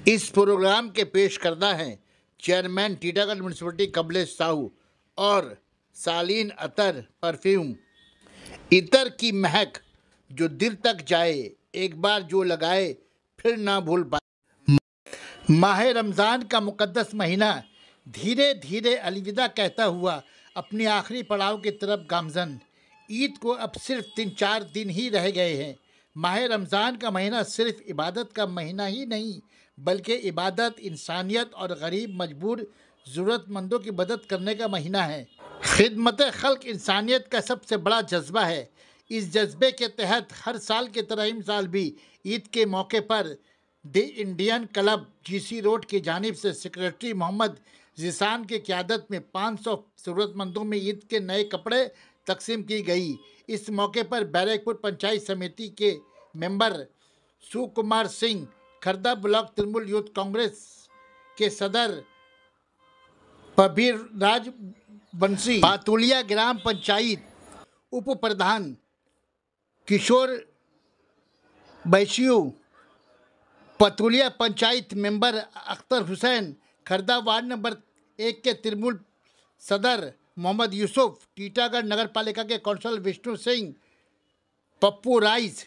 इस प्रोग्राम के पेश करदा हैं चेयरमैन टीटागढ़ म्यूनसिपलिटी कमलेश साहू और सालीन अतर परफ्यूम। इतर की महक जो दिल तक जाए, एक बार जो लगाए फिर ना भूल पाए। माह रमज़ान का मुक़द्दस महीना धीरे धीरे अलविदा कहता हुआ अपने आखिरी पड़ाव की तरफ गामज़न। ईद को अब सिर्फ 3-4 दिन ही रह गए हैं। माह रमज़ान का महीना सिर्फ इबादत का महीना ही नहीं, बल्कि इबादत, इंसानियत और गरीब, मजबूर, ज़रूरतमंदों की मदद करने का महीना है। खिदमत खल्क इंसानियत का सबसे बड़ा जज्बा है। इस जज्बे के तहत हर साल की तरह इस साल भी ईद के मौके पर the Indian club GC road की जानिब से सेक्रेटरी मोहम्मद ज़िसान की क़यादत में 500 ज़रूरतमंदों में ईद के नए कपड़े तकसीम की गई। इस मौके पर बैरकपुर पंचायत समिति के member Sukumar Singh, Khardah block Trinamool youth Congress के सदर पबीर राज बंसी, पातुलिया ग्राम पंचायत उप प्रधान Kishore Baishiu, Patulia panchayat member Akhtar Hussain, Khardah ward number 1 के तृणमूल सदर मोहम्मद यूसुफ, टीटागढ़ नगर पालिका के कौंसल विष्णु सिंह, पप्पू राइस,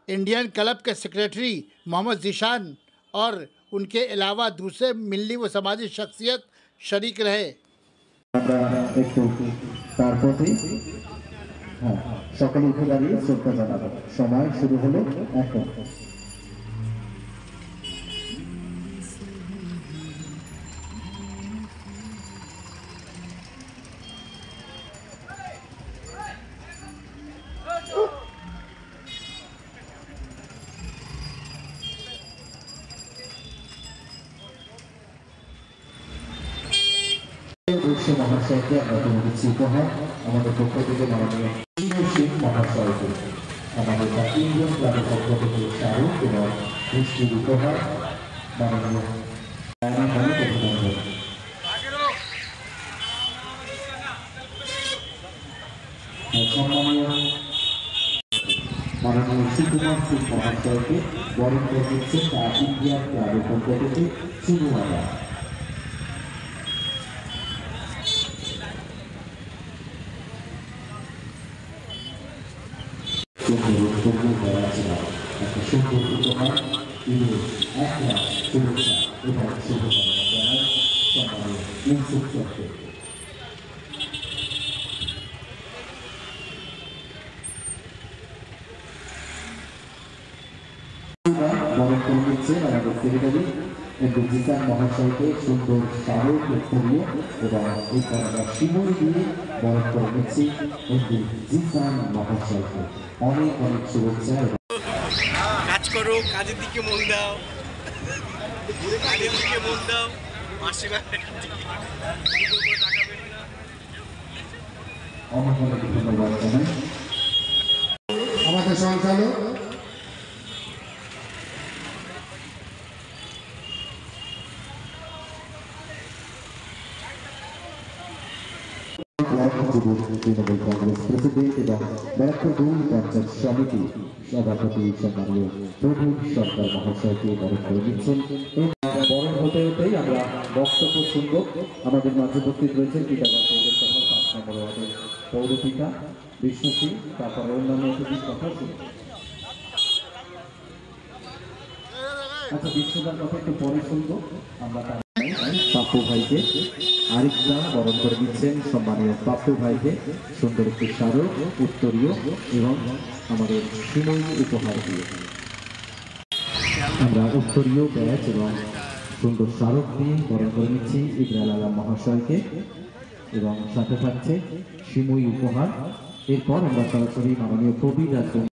इंडियन क्लब के सेक्रेटरी मोहम्मद ज़िशान और उनके अलावा दूसरे मिली व समाजी शख्सियत शरीक रहे। সকলে উঠে দাঁড়িয়ে শ্রদ্ধা জানাবো। সময় শুরু হলো এখন। মহাশয়কে আমরা তুলে দিচ্ছি উপহার আমাদের পক্ষ থেকে মাননীয় সিং মহাশয়কে আমাদের ইন্ডিয়ান ক্লাবের পক্ষ থেকে শাহরুখ এবং মিষ্টির উপহার মাননীয় সম্মানীয় মাননীয় সুকুমার সিং মহাশয়কে বরণ করে দিচ্ছেন তার ইন্ডিয়ান ক্লাবের পক্ষ থেকে শুভমালা। একটা সুন্দর উপহার ঈদের 1 লাখ শুভেচ্ছা এবং শুভকামনা জানাই সম্মানীয় ইউসুফ চক্রে। বরণ করে দিচ্ছেন আমাদের সেক্রেটারি এমডি জিসান মহাশয়কে সুন্দর স্মারক উত্তরীয় এবং এই কর্মটা শিমুল দিয়ে বরণ করে দিচ্ছি এমডি জিসান মহাশয়কে। অনেক অনেক শুভেচ্ছা। কাজ করো, কাজের দিকে মন দাও, কাজের দিকে মন দাও, অনেক অনেক ধন্যবাদ জানাই আমাদের সঞ্চালক তৃণমূল কংগ্রেস প্রেসিডেন্ট এবং ব্যারাকপুর পঞ্চায়েত সমিতি সভাপতি সম্মানীয় প্রভূত সরকার মহাশয়কে বরণ করে দিচ্ছেন। বরণ হতে হতেই আমরা বক্তব্য শুনব। আমাদের মাঝে উপস্থিত রয়েছেন টিটাগড় পৌরসভার 5 নম্বর ওয়ার্ডের পৌরপিতা বিষ্ণু সিং, তারপরে অন্যান্য অতিথির কথা শুনব। আচ্ছা, বিষ্ণুদার কথা একটু পরে শুনবো আমরা। পাপ্পু ভাইকে আরেকটা বরণ করে দিচ্ছেন সম্মানীয় পাপ্পু ভাইকে সুন্দর একটি স্মারক উত্তরীয় এবং আমাদের শিমুল উপহার দিয়ে আমরা উত্তরীয় ব্যাচ এবং সুন্দর স্মারক দিয়ে বরণ করে নিচ্ছি ইকরাল আলম মহাশয়কে এবং সাথে থাকছে শিমুল উপহার। এরপর আমরা সরাসরি মাননীয় কবি